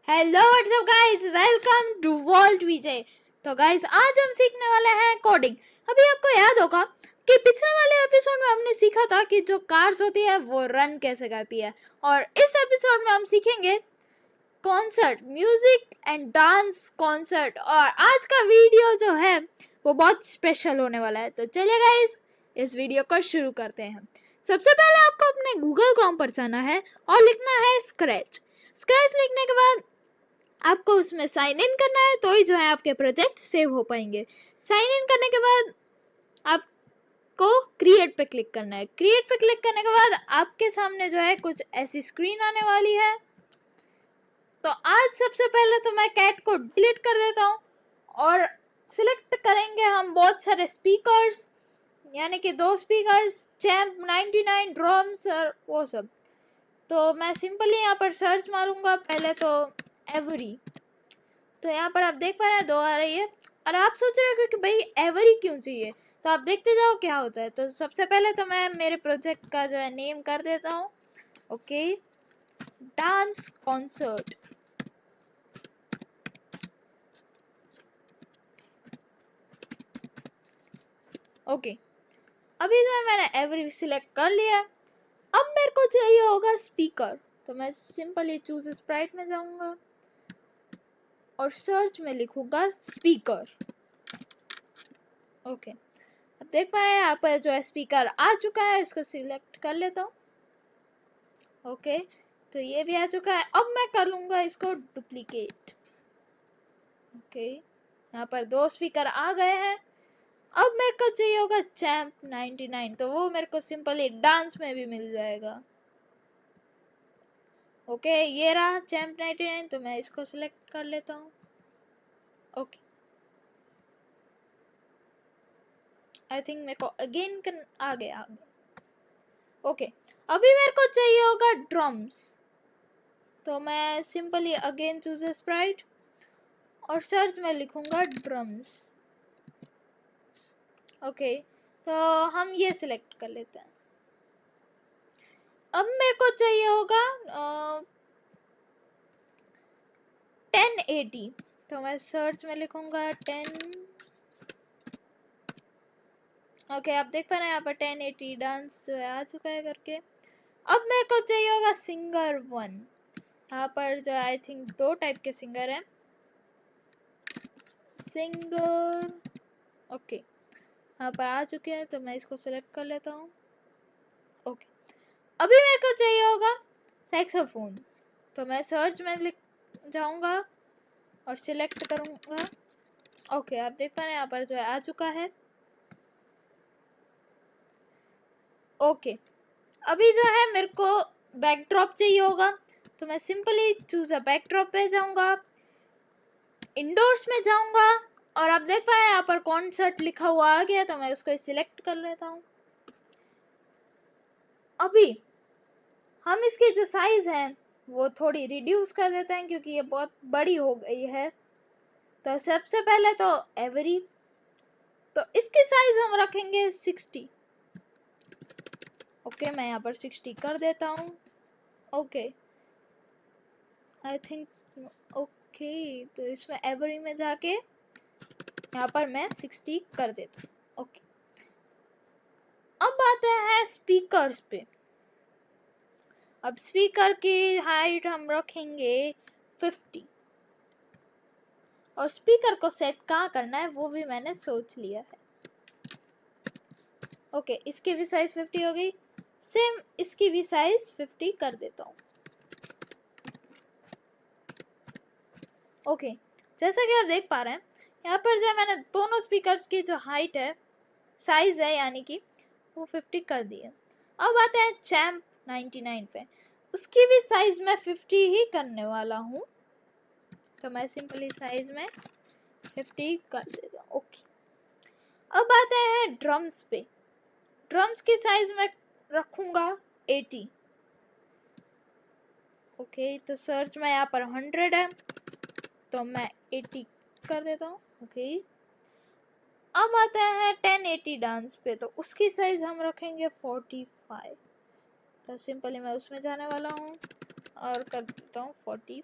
Hello what's up guys, welcome to vault Vijay. तो guys आज हम सीखने वाले हैं कोडिंग। अभी आपको याद होगा कि पिछले वाले एपिसोड में हमने सीखा था कि जो कार्स होती है वो रन कैसे करती है, और इस एपिसोड में हम सीखेंगे concert, music and dance concert. और आज का वीडियो जो है वो बहुत स्पेशल होने वाला है। तो चलिए गाइस इस वीडियो को शुरू करते हैं। सबसे पहले आपको अपने गूगल क्रोम पर जाना है और लिखना है स्क्रैच। स्क्रैच लिखने के बाद आपको उसमें साइन इन करना है, तो ही जो है आपके प्रोजेक्ट सेव हो पाएंगे। साइन इन करने के बाद आपको क्रिएट पे क्लिक करना है। क्रिएट पे क्लिक करने के बाद आपके सामने जो है कुछ ऐसी स्क्रीन आने वाली है। तो आज सबसे पहले तो मैं कैट को डिलीट कर देता हूँ और सिलेक्ट करेंगे हम बहुत सारे स्पीकर्स, यानी कि 2 स्पीकर्स, चैम्प 99, ड्रम्स और वो सब। तो मैं सिंपली यहाँ पर सर्च मारूंगा पहले तो एवरी। तो यहाँ पर आप देख पा रहे हैं 2 आ रही है, और आप सोच रहे हो कि भाई एवरी क्यों चाहिए, तो आप देखते जाओ क्या होता है। तो सबसे पहले तो मैं मेरे प्रोजेक्ट का जो है नेम कर देता हूँ, ओके, डांस कॉन्सर्ट। ओके, अभी जो है मैंने एवरी सिलेक्ट कर लिया। अब मेरे को चाहिए होगा स्पीकर, तो मैं सिंपली चूज स्प्राइट में जाऊंगा और सर्च में लिखूंगा स्पीकर। ओके, अब देख पाए यहाँ पर जो है स्पीकर आ चुका है, इसको सिलेक्ट कर लेता हूँ। ओके, तो ये भी आ चुका है। अब मैं कर लूंगा इसको डुप्लीकेट। ओके, यहाँ पर 2 स्पीकर आ गए हैं। अब मेरे को चाहिए होगा चैम्प 99, तो वो मेरे को सिंपली डांस में भी मिल जाएगा। ओके, ये रहा चैम्प 99, तो मैं इसको सिलेक्ट कर लेता हूँ। ओके, आई थिंक मेरे को अगेन आ गया। ओके, अभी मेरे को चाहिए होगा ड्रम्स, तो मैं सिंपली अगेन चूज स्प्राइट और सर्च में लिखूंगा ड्रम्स। ओके, तो हम ये सिलेक्ट कर लेते हैं। अब मेरे को चाहिए होगा 1080, तो मैं सर्च में लिखूंगा 10। ओके, आप देख पा रहे हैं यहाँ पर 1080 डांस जो है आ चुका है करके। अब मेरे को चाहिए होगा सिंगर 1। यहाँ पर जो आई थिंक 2 टाइप के सिंगर हैं, सिंगर। ओके, यहाँ पर आ चुके हैं, तो मैं इसको सिलेक्ट कर लेता हूँ। ओके, अभी मेरे को चाहिए होगा सैक्सोफोन, तो मैं सर्च में जाऊंगा और सिलेक्ट करूंगा। ओके, आप देख पा रहे हैं यहाँ पर जो है आ चुका है। ओके, अभी जो है मेरे को बैकड्रॉप चाहिए होगा, तो मैं सिंपली चूज अ बैकड्रॉप पे जाऊंगा, इंडोर्स में जाऊंगा, और आप देख पाए यहाँ पर कॉन्सर्ट लिखा हुआ आ गया, तो मैं उसको सिलेक्ट कर लेता हूँ। अभी हम इसकी जो साइज है वो थोड़ी रिड्यूस कर देते हैं क्योंकि ये बहुत बड़ी हो गई है। तो सबसे पहले तो एवरी, तो इसकी साइज हम रखेंगे 60। ओके, मैं यहाँ पर 60 कर देता हूँ। ओके, आई थिंक ओके, तो इसमें एवरी में जाके यहाँ पर मैं 60 कर देता हूँ। ओके, अब आते हैं स्पीकर्स पे। अब स्पीकर की हाइट हम रखेंगे 50, और स्पीकर को सेट कहाँ करना है वो भी मैंने सोच लिया है। ओके, इसकी भी साइज 50 हो गई, सेम इसकी भी साइज 50 कर देता हूँ। ओके, जैसा कि आप देख पा रहे हैं यहाँ पर जो मैंने दोनों स्पीकर्स की जो हाइट है, साइज है, यानी कि वो 50 कर दी है। अब आते हैं चैम्प 99 पे, उसकी भी साइज मैं 50 ही करने वाला हूँ, तो मैं सिंपली साइज में 50 कर देता हूँ। ओके, अब आते हैं ड्रम्स पे। ड्रम्स की साइज में रखूंगा 80। ओके, तो सर्च में यहाँ पर 100 है, तो मैं 80 कर देता हूँ। ओके, अब आता है 1080 डांस पे, तो उसकी साइज हम रखेंगे 45। तो सिंपली मैं उसमें जाने वाला हूँ और कर देता हूँ 45।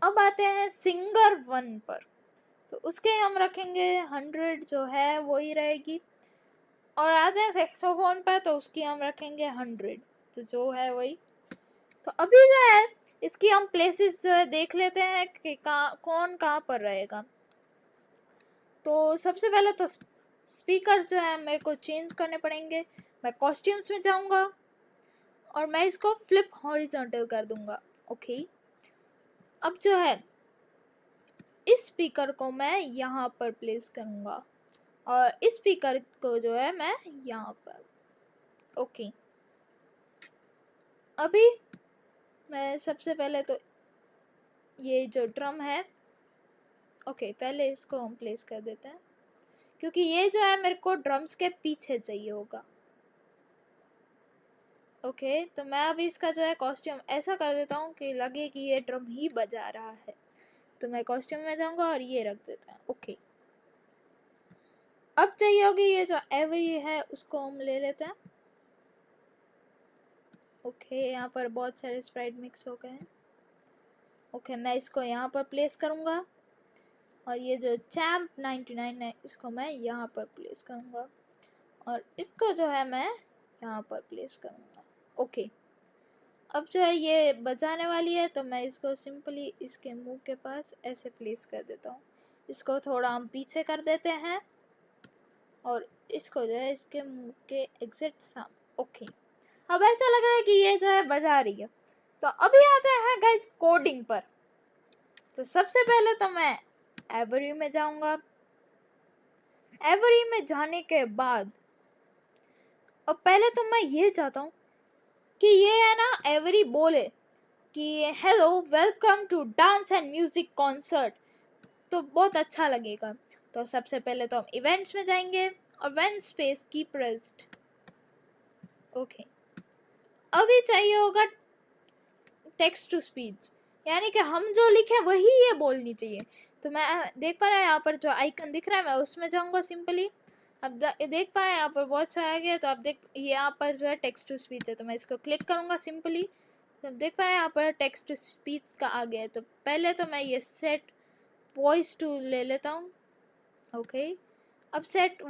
अब आते हैं सिंगर 1 पर, तो उसके हम रखेंगे 100 जो है वही रहेगी। और आते हैं सेक्सोफोन पर, तो उसकी हम रखेंगे 100, तो जो है वही। तो अभी जो है इसकी हम प्लेसेस जो है देख लेते हैं कि कौन कहाँ पर रहेगा। तो सबसे पहले तो स्पीकर्स जो है मेरे को चेंज करने पड़ेंगे। मैं कॉस्ट्यूम्स में जाऊंगा और मैं इसको फ्लिप हॉरिजॉन्टल कर दूंगा। ओके, अब जो है इस स्पीकर को मैं यहाँ पर प्लेस करूंगा और इस स्पीकर को जो है मैं यहाँ पर। ओके, अभी मैं सबसे पहले तो ये जो ड्रम है, ओके पहले इसको हम प्लेस कर देते हैं क्योंकि ये जो है मेरे को ड्रम्स के पीछे चाहिए होगा। ओके, तो मैं अभी इसका जो है कॉस्ट्यूम ऐसा कर देता हूँ कि लगे कि ये ड्रम ही बजा रहा है। तो मैं कॉस्ट्यूम में जाऊंगा और ये रख देता हूँ। ओके, अब चाहिए होगी ये जो एवरी है उसको हम ले लेते हैं। ओके, यहाँ पर बहुत सारे स्प्राइट मिक्स हो गए हैं। ओके, मैं इसको यहाँ पर प्लेस करूंगा और ये जो चैम्प 99 है इसको मैं यहाँ पर प्लेस करूंगा और इसको जो है मैं यहाँ पर प्लेस करूंगा। ओके, अब जो है ये बजाने वाली है तो मैं इसको सिंपली इसके मुंह के पास ऐसे प्लेस कर देता हूँ। इसको थोड़ा हम पीछे कर देते हैं और इसको जो है इसके मुंह के एग्जैक्ट सामने। ओके, अब ऐसा लग रहा है कि ये जो है बजा रही है। तो अभी आते हैं गाइस कोडिंग पर। तो सबसे पहले तो मैं एवरी में जाऊंगा। एवरी में जाने के बाद अब पहले तो मैं ये चाहता हूँ कि ये है ना एवरी बोले कि hello welcome to dance and music concert, तो बहुत अच्छा लगेगा। तो सबसे पहले तो हम इवेंट्स में जाएंगे और व्हेन स्पेस की प्रेस्ड। ओके, अभी चाहिए होगा टेक्स्ट टू स्पीच, यानी कि हम जो लिखे वही ये बोलनी चाहिए। तो मैं देख पा रहा है यहाँ पर जो आइकन दिख रहा है मैं उसमें जाऊंगा सिंपली। अब देख पाए यहाँ पर बहुत सारा आ गया, तो आप देख यहाँ पर जो है टेक्स्ट टू स्पीच है तो मैं इसको क्लिक करूंगा सिंपली। तो देख पा रहे हैं यहाँ पर टेक्स्ट टू स्पीच का आ गया है। तो पहले तो मैं ये सेट वॉइस टू ले लेता हूँ। ओके, अब सेट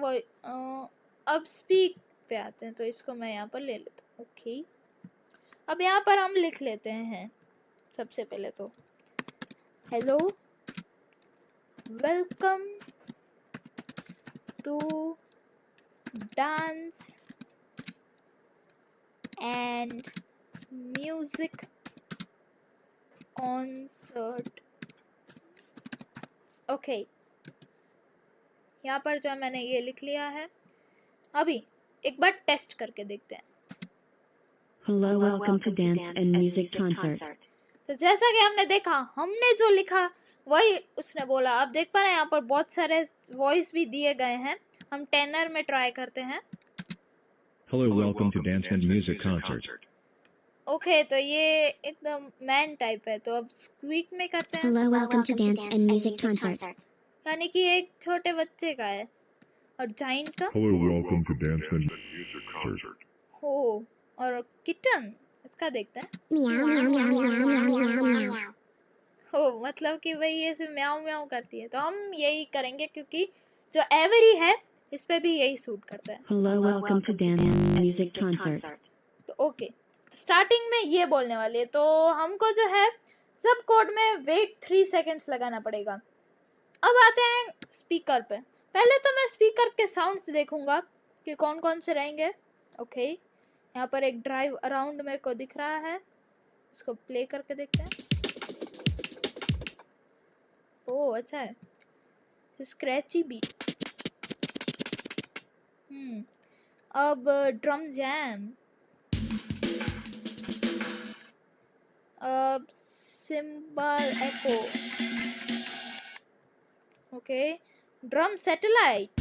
अब स्पीक पे आते हैं तो इसको मैं यहाँ पर ले लेता हूँ। ओके, अब यहाँ पर हम लिख लेते हैं सबसे पहले तो hello welcome to dance and music concert. Okay, यहाँ पर जो है मैंने ये लिख लिया है। अभी एक बार टेस्ट करके देखते हैं। Hello, welcome to Dance and Music Concert. तो जैसा कि हमने देखा हमने जो लिखा वही उसने बोला। आप देख पा रहे हैं यहाँ पर बहुत सारे वॉइस भी दिए गए हैं। हम टेनर में ट्राई करते हैं। Hello, welcome to Dance and Music Concert. Okay, तो ये एकदम मैन टाइप है। तो अब स्क्वीक में करते हैं। Hello, welcome to Dance and Music Concert. यानी कि एक छोटे बच्चे का है। और जाइंट का Hello, welcome to Dance and Music Concert. हो, और किटन इसका देखते हैं। Meow, meow, meow, meow, meow, meow, meow, meow. हो मतलब कि वही ऐसे म्याऊ म्याऊ करती है। तो हम यही करेंगे क्योंकि जो एवरी है इस पे भी यही सूट करता है। Hello, welcome to Dance and Music Concert. तो ओके, स्टार्टिंग में ये बोलने वाली है तो हमको जो है सब कोड में वेट 3 सेकंड्स लगाना पड़ेगा। अब आते हैं स्पीकर पे। पहले तो मैं स्पीकर के साउंड्स देखूंगा कि कौन कौन से रहेंगे। ओके, यहाँ पर एक ड्राइव अराउंड मेरे को दिख रहा है, इसको प्ले करके देखते हैं। ओह अच्छा है, स्क्रैची बीट। अब ड्रम जैम, अब cymbal echo. Okay, drum satellite,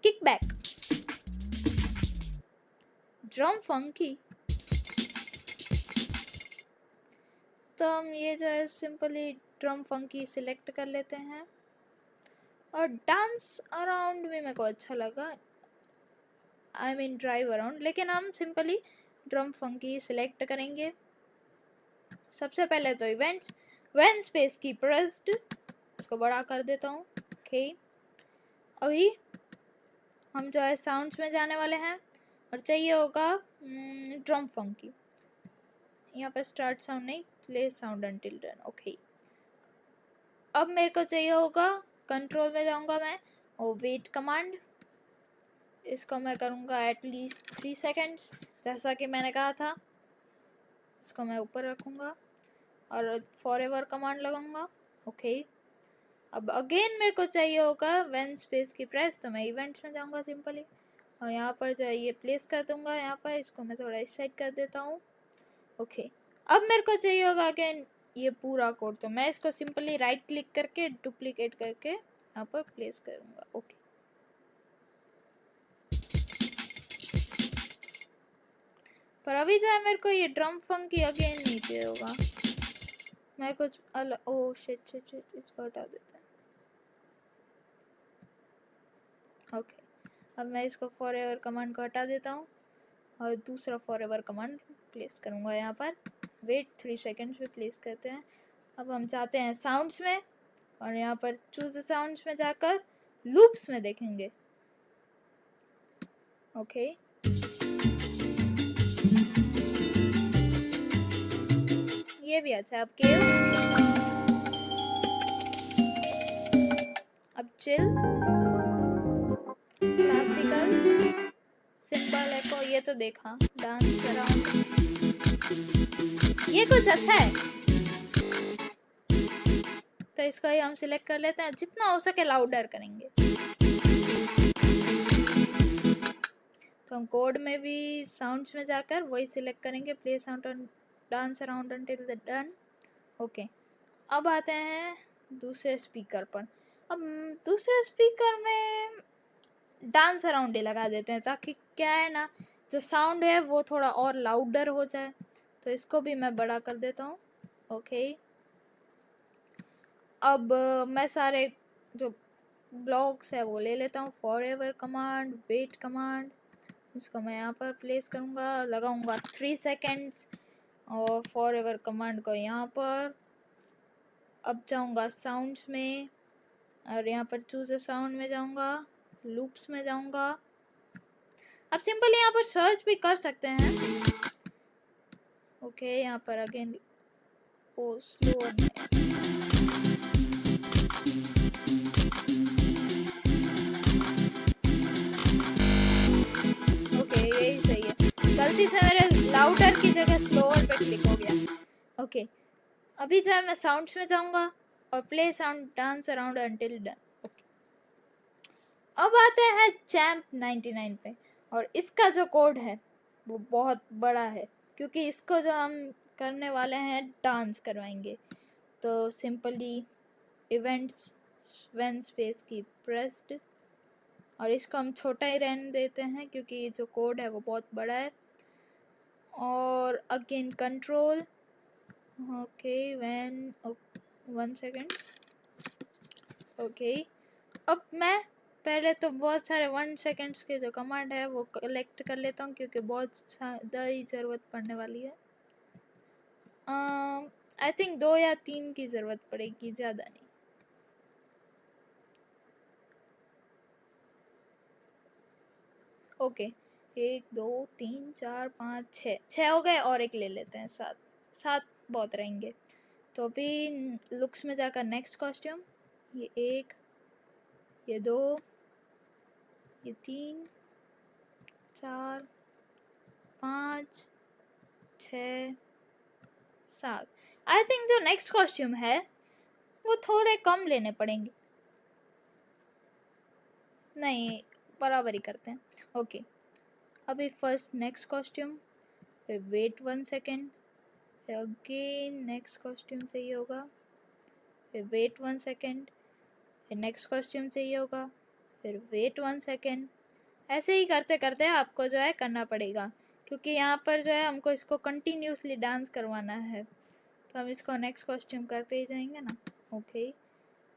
kickback, drum funky. तो हम ये जो है सिंपली ड्रम फंकी सिलेक्ट कर लेते हैं। और डांस अराउंड भी मेरे को अच्छा लगा, आई मीन ड्राइव अराउंड, लेकिन हम सिंपली ड्रम फंकी सिलेक्ट करेंगे। सबसे पहले तो इवेंट्स व्हेन स्पेस की प्रेस्ड, इसको बड़ा कर देता हूँ। ओके, अभी हम जो है साउंड्स में जाने वाले हैं और चाहिए होगा ड्रम फंकी। यहाँ पे स्टार्ट साउंड नहीं, play sound until done. Okay, अब मेरे को चाहिए होगा, कंट्रोल में जाऊंगा मैं और वेट कमांड, इसको मैं करूंगा एटलीस्ट 3 सेकेंड्स जैसा कि मैंने कहा था। इसको मैं ऊपर रखूंगा और फॉरएवर कमांड लगाऊंगा। ओके, अब अगेन मेरे को चाहिए होगा व्हेन स्पेस की प्रेस, तो मैं इवेंट्स में जाऊंगा सिंपली और यहाँ पर जो है ये प्लेस कर दूंगा। यहाँ पर इसको मैं थोड़ा इस साइड कर देता हूँ। ओके, अब मेरे को चाहिए होगा अगेन ये पूरा कोड, तो मैं इसको सिंपली राइट क्लिक करके डुप्लीकेट करके यहाँ पर प्लेस करूंगा। ओके, पर अभी जो है मेरे को ये ड्रम फंकी अगेन नहीं चाहिए होगा, मैं कुछ अलग, ओह शिट शिट शिट, इसको हटा देते हैं। ओके, अब मैं इसको फॉरएवर कमांड को हटा देता हूँ और दूसरा फॉरएवर कमांड प्लेस करूंगा यहाँ पर। वेट 3 सेकेंड्स में प्लेस करते हैं। अब हम जाते हैं साउंड्स में और यहाँ पर चूज साउंड्स में जाकर लूप्स में देखेंगे। ओके, ये भी अच्छा है। अब केव, अब चिल, क्लासिकल, सिंपल एको, ये तो देखा, डांस अराउंड, ये कुछ अच्छा है तो इसको ही हम सिलेक्ट कर लेते हैं। जितना हो सके लाउडर करेंगे। तो हम कोड में भी साउंड्स में जाकर वही सिलेक्ट करेंगे, play sound on dance around until the done. Okay, अब आते हैं दूसरे स्पीकर पर। अब दूसरे स्पीकर में डांस अराउंड ही लगा देते हैं ताकि क्या है ना, जो साउंड है वो थोड़ा और लाउडर हो जाए। तो इसको भी मैं बड़ा कर देता हूँ। ओके, अब मैं सारे जो ब्लॉक्स है वो ले लेता हूँ। फॉरएवर कमांड, वेट कमांड, इसको मैं यहाँ पर प्लेस करूंगा, लगाऊंगा 3 सेकेंड्स और फॉरएवर कमांड को यहाँ पर। अब जाऊंगा साउंड्स में और यहाँ पर चूज साउंड में जाऊंगा, लूप्स में जाऊंगा। अब सिंपल यहाँ पर सर्च भी कर सकते हैं। ओके, यहाँ पर अगेन ओ स्लो, ओके यही सही है। गलती से मेरे लाउडर की जगह स्लोअर पे क्लिक हो गया। ओके, अभी जो है मैं साउंड्स में जाऊंगा और play sound dance around until done. Okay, अब आते हैं चैम्प 99 पे और इसका जो कोड है वो बहुत बड़ा है क्योंकि इसको जो हम करने वाले हैं डांस करवाएंगे। तो सिंपली इवेंट्स व्हेन स्पेस की प्रेस्ड और इसको हम छोटा ही रहने देते हैं क्योंकि जो कोड है वो बहुत बड़ा है। और again control, okay when 1 second. Okay, अब मैं पहले तो बहुत सारे 1 सेकेंड्स के जो कमांड है वो कलेक्ट कर लेता हूँ क्योंकि बहुत ज़्यादा ही ज़रूरत पड़ने वाली है। आई थिंक 2 या 3 की ज़रूरत पड़ेगी, ज़्यादा नहीं। ओके, 1 2 3 4 5 6 हो गए और एक ले लेते हैं, 7 बहुत रहेंगे। तो अभी लुक्स में जाकर नेक्स्ट कॉस्ट्यूम, ये 1, ये 2, ये 3 4 5 6 7। आई थिंक जो नेक्स्ट कॉस्ट्यूम है वो थोड़े कम लेने पड़ेंगे, नहीं बराबर ही करते हैं। ओके, अभी फर्स्ट नेक्स्ट कॉस्ट्यूम, फिर वेट 1 सेकेंड, फिर अगेन नेक्स्ट कॉस्ट्यूम चाहिए होगा, फिर वेट 1 सेकेंड, फिर नेक्स्ट कॉस्ट्यूम चाहिए होगा, फिर वेट 1 सेकेंड। ऐसे ही करते करते आपको जो है करना पड़ेगा क्योंकि यहाँ पर जो है हमको इसको कंटिन्यूसली डांस करवाना है। तो हम इसको नेक्स्ट कॉस्ट्यूम करते ही जाएंगे ना। Okay,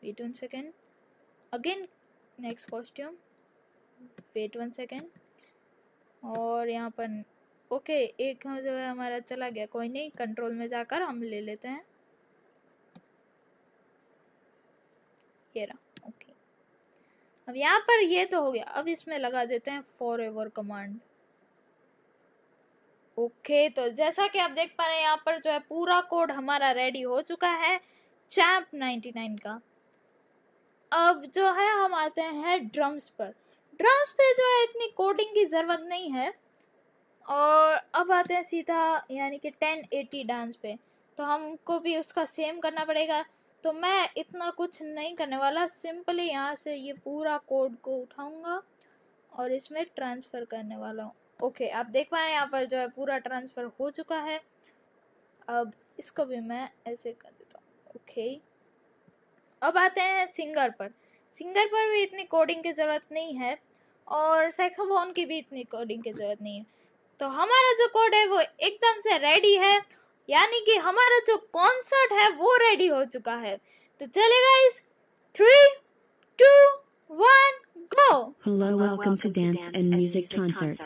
wait 1 second, again next costume, wait 1 second और यहाँ पर ओके, एक जो है हमारा चला गया, कोई नहीं, कंट्रोल में जाकर हम ले लेते हैं। ये रहा। ओके, अब यहाँ पर ये तो हो गया, अब इसमें लगा देते हैं फॉरएवर कमांड। ओके, तो जैसा कि आप देख पा रहे हैं यहाँ पर जो है पूरा कोड हमारा रेडी हो चुका है चैम्प 99 का। अब जो है हम आते हैं ड्रम्स पर। ड्रम्स पे जो है इतनी कोडिंग की जरूरत नहीं है, और अब आते हैं सीधा यानी कि 1080 डांस पे, तो हमको भी उसका सेम करना पड़ेगा। तो मैं इतना कुछ नहीं करने वाला, सिंपली यहाँ से ये पूरा कोड को उठाऊंगा और इसमें ट्रांसफर करने वाला हूँ। ओके, आप देख पा रहे हैं यहाँ पर जो है पूरा ट्रांसफर हो चुका है। अब इसको भी मैं ऐसे कर देता हूँ। ओके, अब आते हैं सिंगर पर। सिंगर पर भी इतनी कोडिंग की जरूरत नहीं है, और सैक्सोफोन की भी इतनी कोडिंग की जरूरत नहीं है। तो हमारा जो कोड है वो एकदम से रेडी है, यानी कि हमारा जो कॉन्सर्ट है वो रेडी हो चुका है। तो चलेगा इस 3, 2, 1 गो। Hello, welcome to Dance and Music Concert.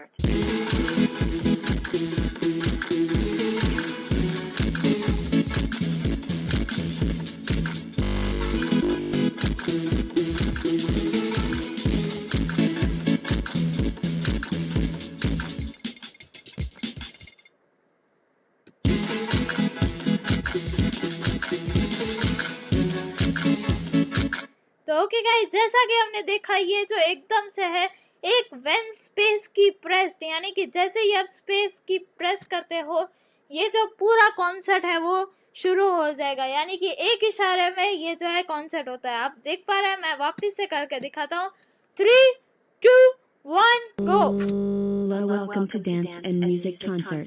तो ओके गाइस, जैसा कि हमने देखा ये जो एकदम से है एक व्हेन स्पेस की प्रेस, यानी कि जैसे ही आप स्पेस की प्रेस करते हो ये जो पूरा कॉन्सर्ट है वो शुरू हो जाएगा, यानी कि एक इशारे में ये जो है कॉन्सर्ट होता है। आप देख पा रहे हैं, मैं वापस से करके दिखाता हूँ। 3, 2, 1 गो। Hello, welcome to Dance and Music Concert.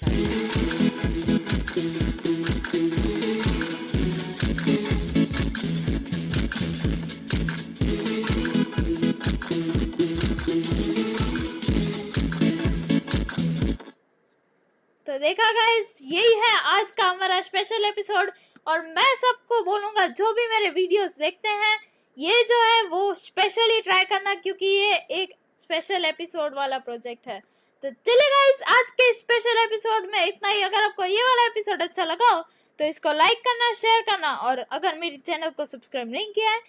तो देखा गाइस, यही है आज का हमारा स्पेशल एपिसोड, और मैं सबको बोलूंगा जो भी मेरे वीडियोस देखते हैं ये जो है वो स्पेशली ट्राई करना, क्योंकि ये एक स्पेशल एपिसोड वाला प्रोजेक्ट है। तो चलिए गाइस, आज के स्पेशल एपिसोड में इतना ही। अगर आपको ये वाला एपिसोड अच्छा लगा हो तो इसको लाइक करना, शेयर करना, और अगर मेरे चैनल को सब्सक्राइब नहीं किया है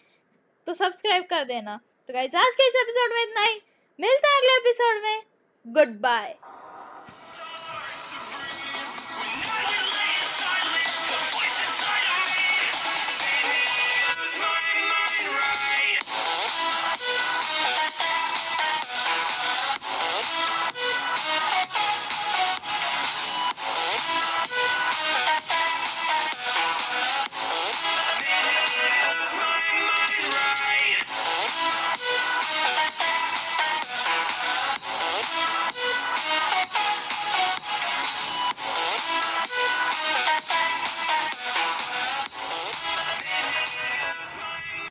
तो सब्सक्राइब कर देना। तो गाइस, आज के इस एपिसोड में इतना ही, मिलते हैं अगले एपिसोड में। Good bye.